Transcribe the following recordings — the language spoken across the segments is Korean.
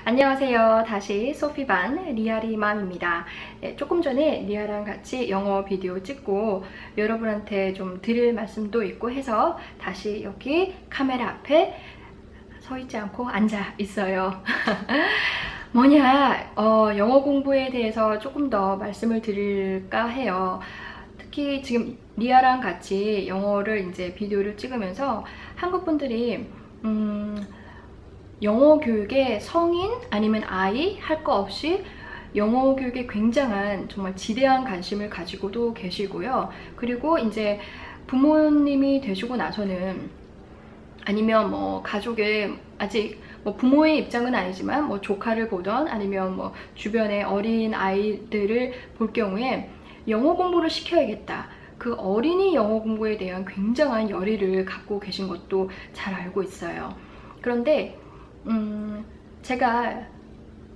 안녕하세요. 다시 소피반 리아리맘입니다. 조금 전에 리아랑 같이 영어 비디오 찍고 여러분한테 좀 드릴 말씀도 있고 해서 다시 여기 카메라 앞에 서 있지 않고 앉아 있어요. 영어 공부에 대해서 조금 더 말씀을 드릴까 해요. 특히 지금 리아랑 같이 영어를 이제 비디오를 찍으면서 한국 분들이 영어 교육에 성인 아니면 아이 할 거 없이 영어 교육에 굉장한 정말 지대한 관심을 가지고도 계시고요. 그리고 이제 부모님이 되시고 나서는 아니면 뭐 가족의 아직 뭐 부모의 입장은 아니지만 뭐 조카를 보던 아니면 뭐 주변의 어린 아이들을 볼 경우에 영어 공부를 시켜야겠다. 그 어린이 영어 공부에 대한 굉장한 열의를 갖고 계신 것도 잘 알고 있어요. 그런데 제가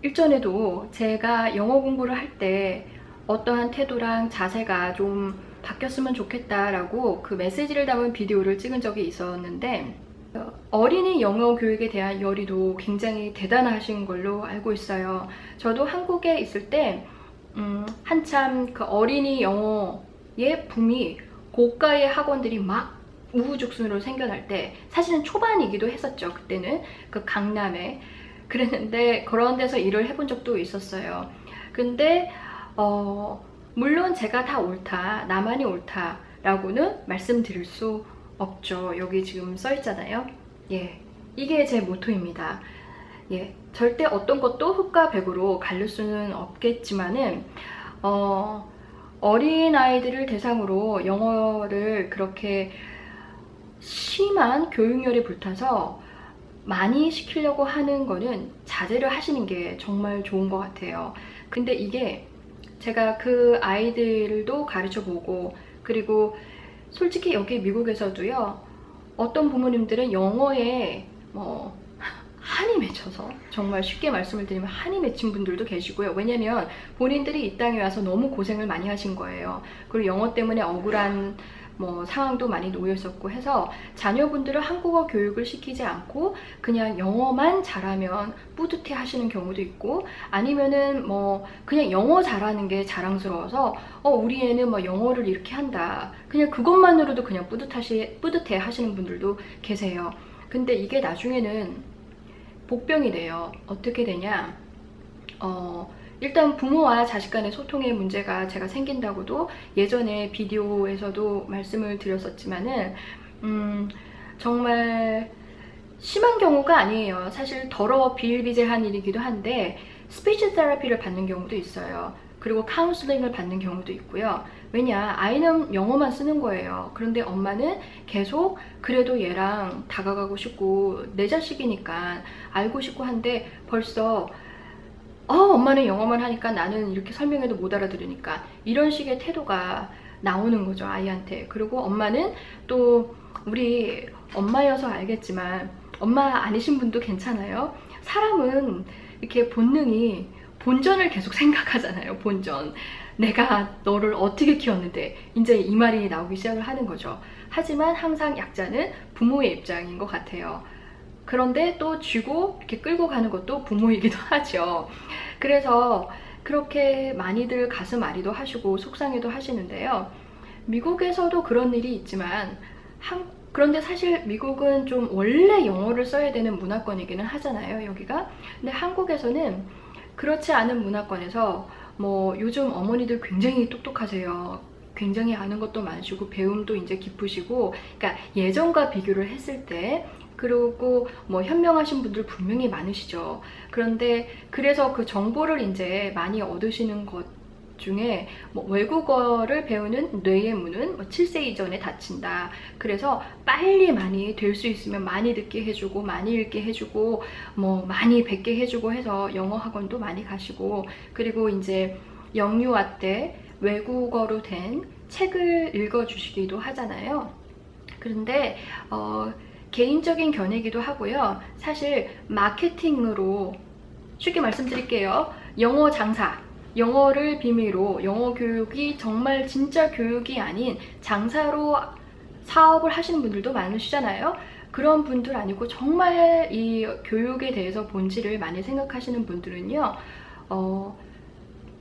일전에도 제가 영어 공부를 할 때 어떠한 태도랑 자세가 좀 바뀌었으면 좋겠다라고 그 메시지를 담은 비디오를 찍은 적이 있었는데 어린이 영어 교육에 대한 열의도 굉장히 대단하신 걸로 알고 있어요. 저도 한국에 있을 때 한참 그 어린이 영어의 붐이 고가의 학원들이 막 우후죽순으로 생겨날 때 사실은 초반이기도 했었죠. 그때는 그 강남에 그랬는데 그런 데서 일을 해본 적도 있었어요. 근데 물론 제가 다 옳다, 나만이 옳다라고는 말씀드릴 수 없죠. 여기 지금 써 있잖아요. 예, 이게 제 모토입니다. 예, 절대 어떤 것도 흑과 백으로 가릴 수는 없겠지만은 어린 아이들을 대상으로 영어를 그렇게 심한 교육열에 불타서 많이 시키려고 하는 거는 자제를 하시는 게 정말 좋은 것 같아요. 근데 이게 제가 그 아이들도 가르쳐 보고 그리고 솔직히 여기 미국에서도요, 어떤 부모님들은 영어에 뭐 한이 맺혀서, 정말 쉽게 말씀을 드리면 한이 맺힌 분들도 계시고요. 왜냐면 본인들이 이 땅에 와서 너무 고생을 많이 하신 거예요. 그리고 영어 때문에 억울한 상황도 많이 놓여 있었고 해서 자녀분들을 한국어 교육을 시키지 않고 그냥 영어만 잘하면 뿌듯해 하시는 경우도 있고, 아니면은 그냥 영어 잘하는 게 자랑스러워서 우리 애는 영어를 이렇게 한다, 그냥 그것만으로도 그냥 뿌듯해 하시는 분들도 계세요. 근데 이게 나중에는 복병이 돼요. 어떻게 되냐, 일단 부모와 자식 간의 소통의 문제가 제가 생긴다고도 예전에 비디오에서도 말씀을 드렸었지만은 정말 심한 경우가 아니에요. 사실 더러워 비일비재한 일이기도 한데 스피치 테라피를 받는 경우도 있어요. 그리고 카운슬링을 받는 경우도 있고요. 왜냐, 아이는 영어만 쓰는 거예요. 그런데 엄마는 계속 그래도 얘랑 다가가고 싶고 내 자식이니까 알고 싶고 한데 벌써 엄마는 영어만 하니까 나는 이렇게 설명해도 못 알아들으니까, 이런 식의 태도가 나오는 거죠, 아이한테. 그리고 엄마는 또 우리 엄마여서 알겠지만 엄마 아니신 분도 괜찮아요. 사람은 이렇게 본능이 본전을 계속 생각하잖아요. 본전. 내가 너를 어떻게 키웠는데, 이제 이 말이 나오기 시작을 하는 거죠. 하지만 항상 약자는 부모의 입장인 것 같아요. 그런데 또 쥐고 이렇게 끌고 가는 것도 부모이기도 하죠. 그래서 그렇게 많이들 가슴 아리도 하시고 속상해도 하시는데요. 미국에서도 그런 일이 있지만 그런데 사실 미국은 좀 원래 영어를 써야 되는 문화권이기는 하잖아요, 여기가. 근데 한국에서는 그렇지 않은 문화권에서 요즘 어머니들 굉장히 똑똑하세요. 굉장히 아는 것도 많으시고 배움도 이제 깊으시고, 그러니까 예전과 비교를 했을 때, 그리고 현명하신 분들 분명히 많으시죠. 그런데 그래서 그 정보를 이제 많이 얻으시는 것 중에 외국어를 배우는 뇌의 문은 7세 이전에 닫힌다. 그래서 빨리 많이 될 수 있으면 많이 듣게 해주고 많이 읽게 해주고 많이 뵙게 해주고 해서 영어 학원도 많이 가시고, 그리고 이제 영유아 때 외국어로 된 책을 읽어주시기도 하잖아요. 그런데 개인적인 견해이기도 하고요. 사실 마케팅으로 쉽게 말씀드릴게요. 영어 장사, 영어를 비밀로 영어 교육이 정말 진짜 교육이 아닌 장사로 사업을 하시는 분들도 많으시잖아요. 그런 분들 아니고 정말 이 교육에 대해서 본질을 많이 생각하시는 분들은요,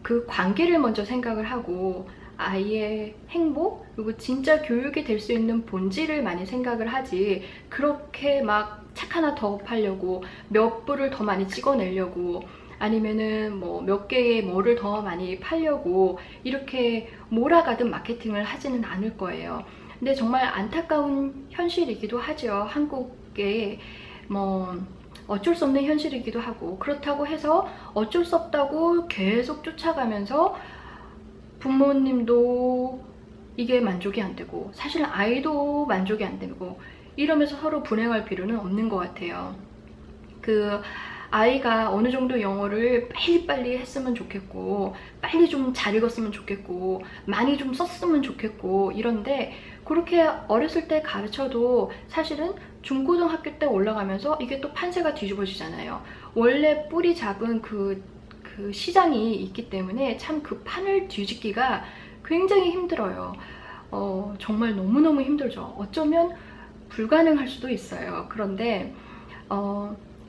그 관계를 먼저 생각을 하고 아이의 행복, 그리고 진짜 교육이 될 수 있는 본질을 많이 생각을 하지, 그렇게 막 책 하나 더 팔려고 몇 불을 더 많이 찍어내려고 아니면은 뭐 몇 개의 뭐를 더 많이 팔려고 이렇게 몰아가든 마케팅을 하지는 않을 거예요. 근데 정말 안타까운 현실이기도 하죠. 한국에 뭐 어쩔 수 없는 현실이기도 하고, 그렇다고 해서 어쩔 수 없다고 계속 쫓아가면서 부모님도 이게 만족이 안 되고 사실 아이도 만족이 안 되고 이러면서 서로 불행할 필요는 없는 것 같아요. 그 아이가 어느 정도 영어를 빨리빨리 했으면 좋겠고, 빨리 좀 잘 읽었으면 좋겠고, 많이 좀 썼으면 좋겠고 이런데, 그렇게 어렸을 때 가르쳐도 사실은 중고등학교 때 올라가면서 이게 또 판세가 뒤집어지잖아요. 원래 뿌리 잡은 그 시장이 있기 때문에 참 그 판을 뒤집기가 굉장히 힘들어요. 정말 너무너무 힘들죠. 어쩌면 불가능할 수도 있어요. 그런데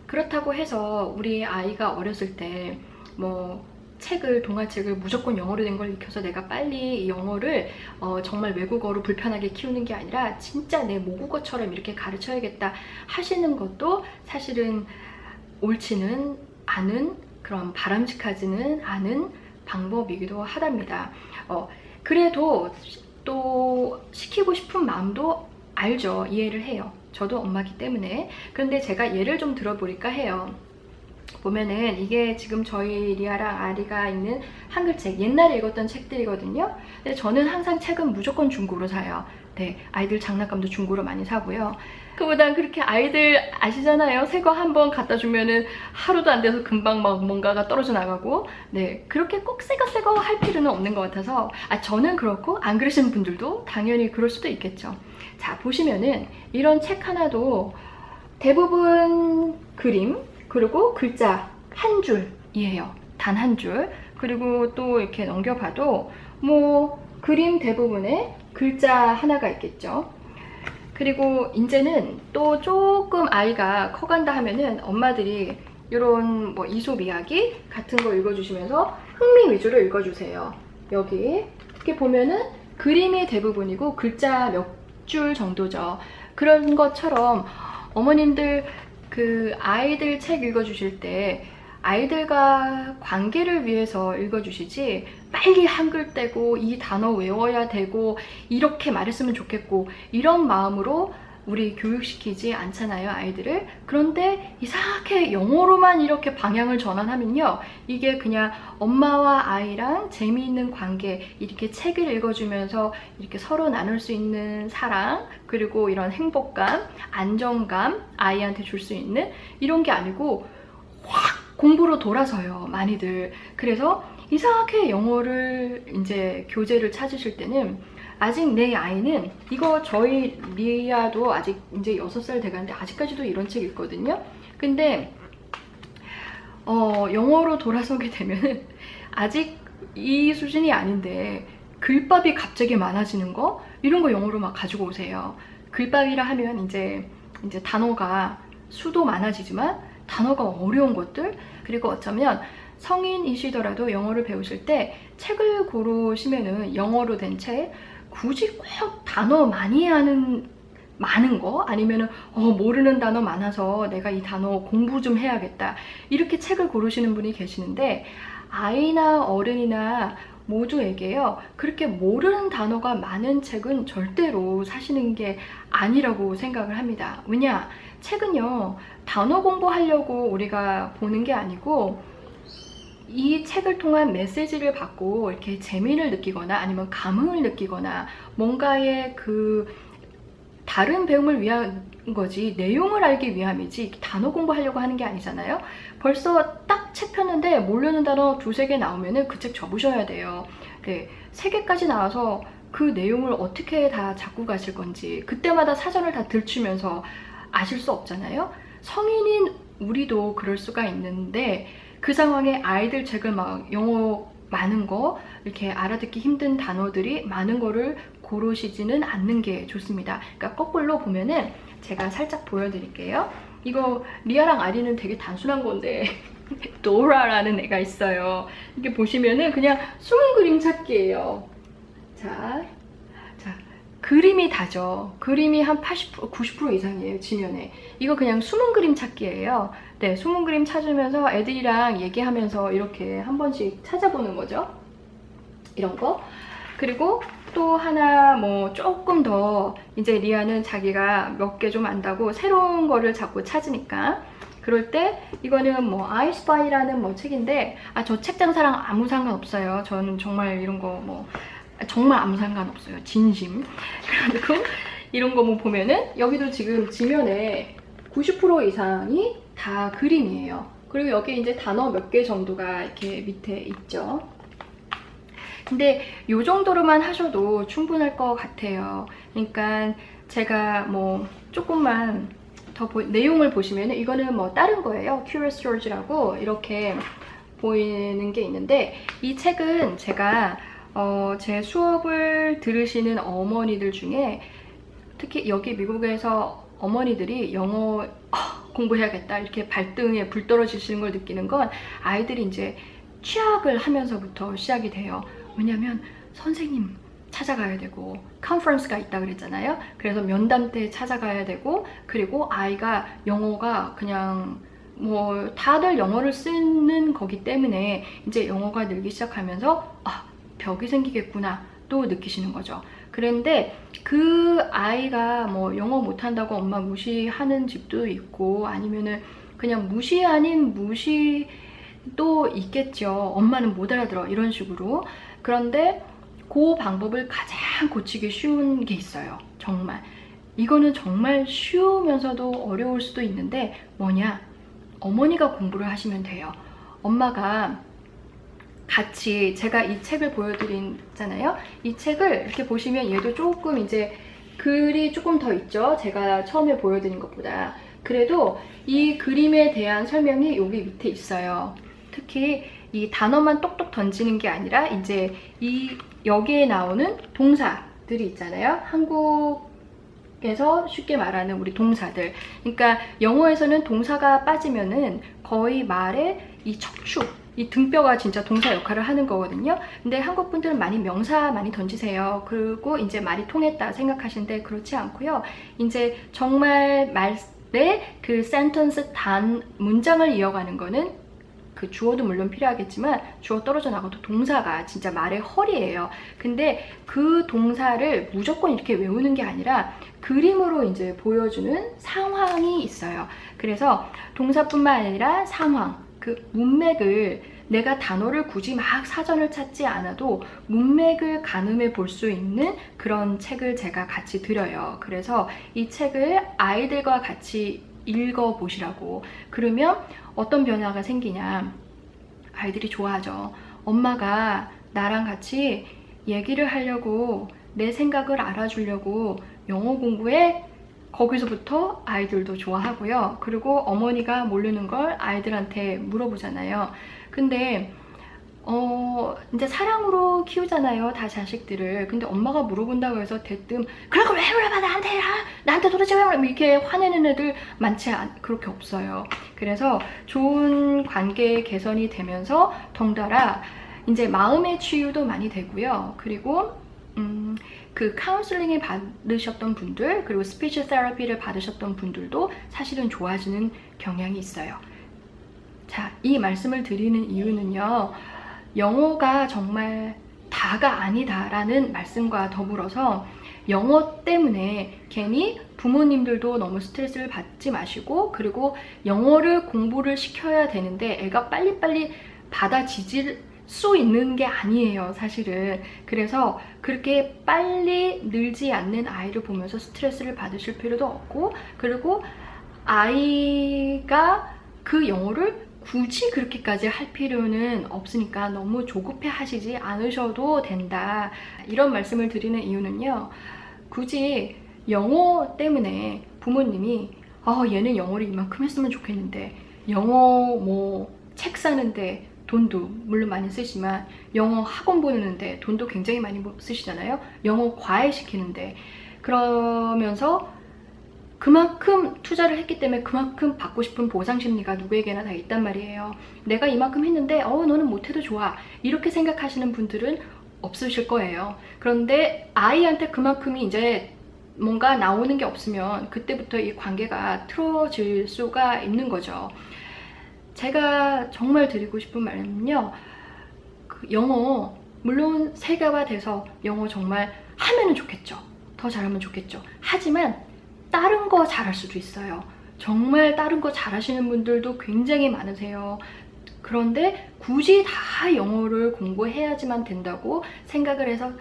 그렇다고 해서 우리 아이가 어렸을 때 뭐 동화책을 무조건 영어로 된 걸 익혀서 내가 빨리 영어를 정말 외국어로 불편하게 키우는 게 아니라 진짜 내 모국어처럼 이렇게 가르쳐야겠다 하시는 것도 사실은 옳지는 않은, 그런 바람직하지는 않은 방법이기도 하답니다. 그래도 또 시키고 싶은 마음도 알죠. 이해를 해요. 저도 엄마기 때문에. 그런데 제가 예를 좀 들어볼까 해요. 보면은 이게 지금 저희 리아랑 아리가 읽는 한글책, 옛날에 읽었던 책들이거든요. 근데 저는 항상 책은 무조건 중고로 사요. 네, 아이들 장난감도 중고로 많이 사고요. 그보단 그렇게 아이들 아시잖아요. 새 거 한번 갖다 주면은 하루도 안 돼서 금방 막 뭔가가 떨어져 나가고, 네, 그렇게 꼭 새 거 할 필요는 없는 것 같아서, 저는 그렇고 안 그러시는 분들도 당연히 그럴 수도 있겠죠. 자, 보시면은 이런 책 하나도 대부분 그림, 그리고 글자 한 줄이에요. 단 한 줄. 그리고 또 이렇게 넘겨봐도 뭐 그림 대부분에 글자 하나가 있겠죠. 그리고 이제는 또 조금 아이가 커간다 하면은 엄마들이 이런 뭐 이솝 이야기 같은 거 읽어주시면서 흥미 위주로 읽어주세요. 여기 이렇게 보면은 그림이 대부분이고 글자 몇 줄 정도죠. 그런 것처럼 어머님들 그 아이들 책 읽어주실 때 아이들과 관계를 위해서 읽어주시지, 빨리 한글 떼고 이 단어 외워야 되고 이렇게 말했으면 좋겠고 이런 마음으로 우리 교육시키지 않잖아요, 아이들을. 그런데 이상하게 영어로만 이렇게 방향을 전환하면요, 이게 그냥 엄마와 아이랑 재미있는 관계, 이렇게 책을 읽어주면서 이렇게 서로 나눌 수 있는 사랑, 그리고 이런 행복감, 안정감 아이한테 줄 수 있는 이런 게 아니고 확 공부로 돌아서요, 많이들. 그래서 이상하게 영어를 이제 교재를 찾으실 때는, 아직 내 아이는 이거, 저희 리아도 아직 이제 6살 돼가는데 아직까지도 이런 책 읽거든요. 근데 영어로 돌아서게 되면은 아직 이 수준이 아닌데 글밥이 갑자기 많아지는 거, 이런 거 영어로 막 가지고 오세요. 글밥이라 하면 이제 단어가 수도 많아지지만 단어가 어려운 것들, 그리고 어쩌면 성인이시더라도 영어를 배우실 때 책을 고르시면은 영어로 된 책, 굳이 꼭 단어 많은 거, 아니면은 모르는 단어 많아서 내가 이 단어 공부 좀 해야겠다, 이렇게 책을 고르시는 분이 계시는데, 아이나 어른이나 모두에게요, 그렇게 모르는 단어가 많은 책은 절대로 사시는 게 아니라고 생각을 합니다. 왜냐? 책은요, 단어 공부하려고 우리가 보는 게 아니고, 이 책을 통한 메시지를 받고 이렇게 재미를 느끼거나 아니면 감흥을 느끼거나 뭔가의 그 다른 배움을 위한 거지, 내용을 알기 위함이지 단어 공부하려고 하는 게 아니잖아요. 벌써 딱 책 폈는데 모르는 단어 2-3개 나오면은 그 책 접으셔야 돼요. 네, 3개까지 나와서 그 내용을 어떻게 다 잡고 가실 건지 그때마다 사전을 다 들추면서 아실 수 없잖아요. 성인인 우리도 그럴 수가 있는데, 그 상황에 아이들 책을 막 영어 많은 거, 이렇게 알아듣기 힘든 단어들이 많은 거를 고르시지는 않는 게 좋습니다. 그러니까 거꾸로 보면은 제가 살짝 보여드릴게요. 이거 리아랑 아리는 되게 단순한 건데 도라라는 애가 있어요. 이렇게 보시면은 그냥 숨은 그림 찾기예요. 자, 그림이 다죠. 그림이 한 80%, 90% 이상이에요, 지면에. 이거 그냥 숨은 그림 찾기예요. 네, 숨은 그림 찾으면서 애들이랑 얘기하면서 이렇게 한 번씩 찾아보는 거죠. 이런 거. 그리고 또 하나 뭐 조금 더 이제 리아는 자기가 몇 개 좀 안다고 새로운 거를 자꾸 찾으니까 그럴 때 이거는 뭐 아이스파이라는 뭐 책인데 저 책 장사랑 아무 상관없어요. 저는 정말 이런 거 뭐 정말 아무 상관없어요. 진심. 그리고 이런 거 뭐 보면은 여기도 지금 지면에 90% 이상이 다 그림이에요. 그리고 여기 이제 단어 몇 개 정도가 이렇게 밑에 있죠. 근데 이 정도로만 하셔도 충분할 것 같아요. 그러니까 제가 뭐 조금만 더 내용을 보시면 이거는 뭐 다른 거예요. Curious George라고 이렇게 보이는 게 있는데 이 책은 제가 제 수업을 들으시는 어머니들 중에 특히 여기 미국에서 어머니들이 영어 공부해야겠다 이렇게 발등에 불 떨어지시는 걸 느끼는 건 아이들이 이제 취학을 하면서부터 시작이 돼요. 왜냐면 선생님 찾아가야 되고 컨퍼런스가 있다 그랬잖아요. 그래서 면담 때 찾아가야 되고 그리고 아이가 영어가 그냥 뭐 다들 영어를 쓰는 거기 때문에 이제 영어가 늘기 시작하면서 벽이 생기겠구나 또 느끼시는 거죠. 그런데 그 아이가 뭐 영어 못한다고 엄마 무시하는 집도 있고 아니면은 그냥 무시 아닌 무시도 있겠죠. 엄마는 못 알아들어 이런 식으로. 그런데 그 방법을 가장 고치기 쉬운 게 있어요. 정말 이거는 정말 쉬우면서도 어려울 수도 있는데 뭐냐, 어머니가 공부를 하시면 돼요. 엄마가 같이 제가 이 책을 보여드리잖아요. 이 책을 이렇게 보시면 얘도 조금 이제 글이 조금 더 있죠. 제가 처음에 보여드린 것보다. 그래도 이 그림에 대한 설명이 여기 밑에 있어요. 특히 이 단어만 똑똑 던지는 게 아니라 이제 여기에 나오는 동사들이 있잖아요. 한국에서 쉽게 말하는 우리 동사들. 그러니까 영어에서는 동사가 빠지면은 거의 말에 이 척추, 이 등뼈가 진짜 동사 역할을 하는 거거든요. 근데 한국 분들은 많이 명사 많이 던지세요. 그리고 이제 말이 통했다 생각하시는데 그렇지 않고요. 이제 정말 말의 그 센텐스 단 문장을 이어가는 거는 그 주어도 물론 필요하겠지만 주어 떨어져 나가도 동사가 진짜 말의 허리예요. 근데 그 동사를 무조건 이렇게 외우는 게 아니라 그림으로 이제 보여주는 상황이 있어요. 그래서 동사뿐만 아니라 상황, 그 문맥을 내가 단어를 굳이 막 사전을 찾지 않아도 문맥을 가늠해 볼 수 있는 그런 책을 제가 같이 드려요. 그래서 이 책을 아이들과 같이 읽어보시라고. 그러면 어떤 변화가 생기냐, 아이들이 좋아하죠. 엄마가 나랑 같이 얘기를 하려고 내 생각을 알아주려고 영어 공부해. 거기서부터 아이들도 좋아하고요. 그리고 어머니가 모르는 걸 아이들한테 물어보잖아요. 근데 이제 사랑으로 키우잖아요, 다 자식들을. 근데 엄마가 물어본다고 해서 대뜸 그런 걸 왜 물어봐 나한테 도대체 왜 물어봐 이렇게 화내는 애들 그렇게 없어요. 그래서 좋은 관계 개선이 되면서 덩달아 이제 마음의 치유도 많이 되고요. 그리고 그 카운슬링을 받으셨던 분들, 그리고 스피치 테라피를 받으셨던 분들도 사실은 좋아지는 경향이 있어요. 자, 이 말씀을 드리는 이유는요, 영어가 정말 다가 아니다라는 말씀과 더불어서 영어 때문에 괜히 부모님들도 너무 스트레스를 받지 마시고, 그리고 영어를 공부를 시켜야 되는데 애가 빨리빨리 받아지질 수 있는 게 아니에요, 사실은. 그래서 그렇게 빨리 늘지 않는 아이를 보면서 스트레스를 받으실 필요도 없고, 그리고 아이가 그 영어를 굳이 그렇게까지 할 필요는 없으니까 너무 조급해 하시지 않으셔도 된다. 이런 말씀을 드리는 이유는요, 굳이 영어 때문에 부모님이 얘는 영어를 이만큼 했으면 좋겠는데 영어 뭐 책 사는데 돈도 물론 많이 쓰지만 영어 학원 보는데 돈도 굉장히 많이 쓰시잖아요. 영어 과외 시키는데. 그러면서 그만큼 투자를 했기 때문에 그만큼 받고 싶은 보상 심리가 누구에게나 다 있단 말이에요. 내가 이만큼 했는데 너는 못해도 좋아, 이렇게 생각하시는 분들은 없으실 거예요. 그런데 아이한테 그만큼이 이제 뭔가 나오는 게 없으면 그때부터 이 관계가 틀어질 수가 있는 거죠. 제가 정말 드리고 싶은 말은요, 그 영어 물론 세계화돼서 영어 정말 하면은 좋겠죠. 더 잘하면 좋겠죠. 하지만 다른 거 잘할 수도 있어요. 정말 다른 거 잘하시는 분들도 굉장히 많으세요. 그런데 굳이 다 영어를 공부해야지만 된다고 생각을 해서,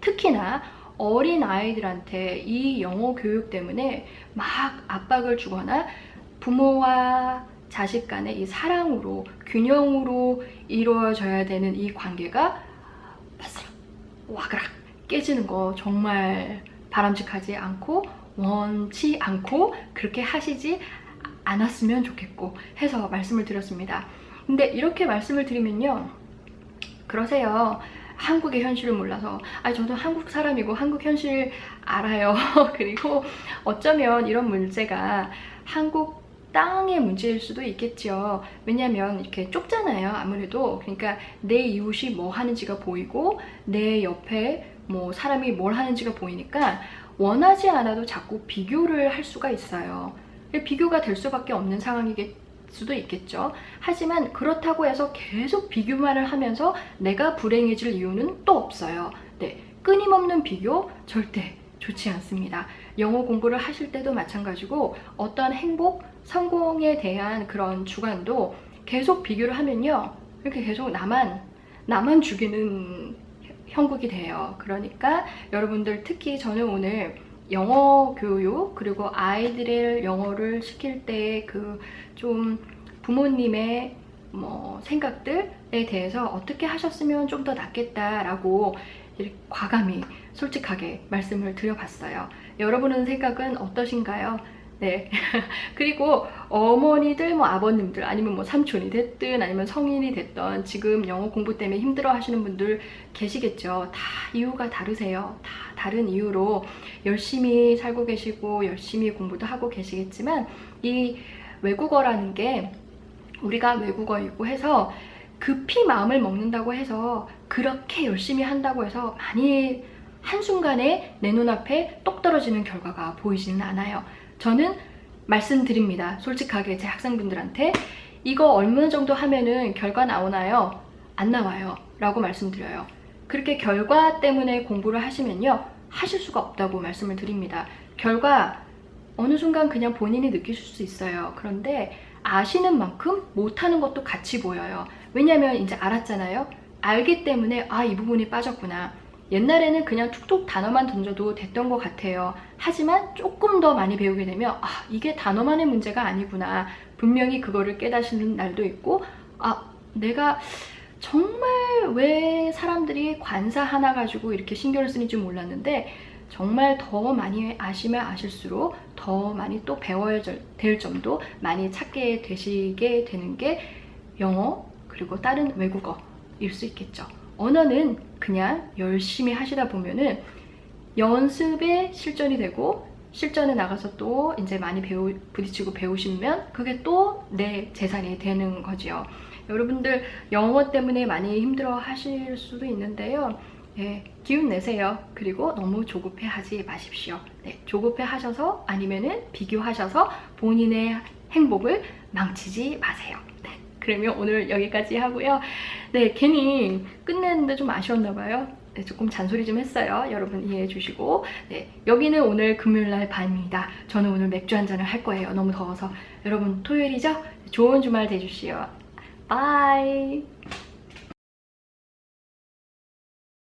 특히나 어린 아이들한테 이 영어 교육 때문에 막 압박을 주거나 부모와 자식 간의 이 사랑으로, 균형으로 이루어져야 되는 이 관계가 바스락 와그락 깨지는 거 정말 바람직하지 않고 원치 않고 그렇게 하시지 않았으면 좋겠고 해서 말씀을 드렸습니다. 근데 이렇게 말씀을 드리면요, 그러세요. 한국의 현실을 몰라서. 저도 한국 사람이고 한국 현실 알아요. 그리고 어쩌면 이런 문제가 한국 땅의 문제일 수도 있겠죠. 왜냐면 이렇게 좁잖아요, 아무래도. 그러니까 내 이웃이 뭐 하는지가 보이고 내 옆에 뭐 사람이 뭘 하는지가 보이니까 원하지 않아도 자꾸 비교를 할 수가 있어요. 비교가 될 수밖에 없는 상황이겠 수도 있겠죠. 하지만 그렇다고 해서 계속 비교만을 하면서 내가 불행해질 이유는 또 없어요. 네, 끊임없는 비교 절대 좋지 않습니다. 영어 공부를 하실 때도 마찬가지고 어떠한 행복, 성공에 대한 그런 주관도 계속 비교를 하면요, 이렇게 계속 나만 죽이는 형국이 돼요. 그러니까 여러분들, 특히 저는 오늘 영어 교육, 그리고 아이들의 영어를 시킬 때 그 좀 부모님의 뭐 생각들에 대해서 어떻게 하셨으면 좀 더 낫겠다라고 이렇게 과감히 솔직하게 말씀을 드려봤어요. 여러분은 생각은 어떠신가요? 네. 그리고 어머니들, 뭐 아버님들, 아니면 뭐 삼촌이 됐든 아니면 성인이 됐던 지금 영어 공부 때문에 힘들어 하시는 분들 계시겠죠. 다 이유가 다르세요. 다 다른 이유로 열심히 살고 계시고 열심히 공부도 하고 계시겠지만, 이 외국어라는 게 우리가 외국어이고 해서 급히 마음을 먹는다고 해서, 그렇게 열심히 한다고 해서 많이 한순간에 내 눈앞에 똑 떨어지는 결과가 보이지는 않아요. 저는 말씀드립니다. 솔직하게 제 학생분들한테 이거 얼마 정도 하면은 결과 나오나요? 안 나와요 라고 말씀드려요. 그렇게 결과 때문에 공부를 하시면요, 하실 수가 없다고 말씀을 드립니다. 결과 어느 순간 그냥 본인이 느끼실 수 있어요. 그런데 아시는 만큼 못하는 것도 같이 보여요. 왜냐면 이제 알았잖아요. 알기 때문에 이 부분이 빠졌구나. 옛날에는 그냥 툭툭 단어만 던져도 됐던 것 같아요. 하지만 조금 더 많이 배우게 되면 이게 단어만의 문제가 아니구나. 분명히 그거를 깨닫는 날도 있고, 내가 정말 왜 사람들이 관사 하나 가지고 이렇게 신경을 쓰는지 몰랐는데, 정말 더 많이 아시면 아실수록 더 많이 또 배워야 될 점도 많이 찾게 되시게 되는 게 영어, 그리고 다른 외국어일 수 있겠죠. 언어는 그냥 열심히 하시다 보면은 연습에 실전이 되고, 실전에 나가서 또 이제 많이 부딪히고 배우시면 그게 또 내 재산이 되는 거죠. 여러분들 영어 때문에 많이 힘들어 하실 수도 있는데요. 네, 기운 내세요. 그리고 너무 조급해 하지 마십시오. 네, 조급해 하셔서 아니면은 비교하셔서 본인의 행복을 망치지 마세요. 네, 그러면 오늘 여기까지 하고요. 네, 괜히 끝냈는데 좀 아쉬웠나봐요. 네, 조금 잔소리 좀 했어요. 여러분 이해해 주시고. 네, 여기는 오늘 금요일날 밤입니다. 저는 오늘 맥주 한잔을 할 거예요. 너무 더워서. 여러분 토요일이죠? 좋은 주말 되십시오. 바이.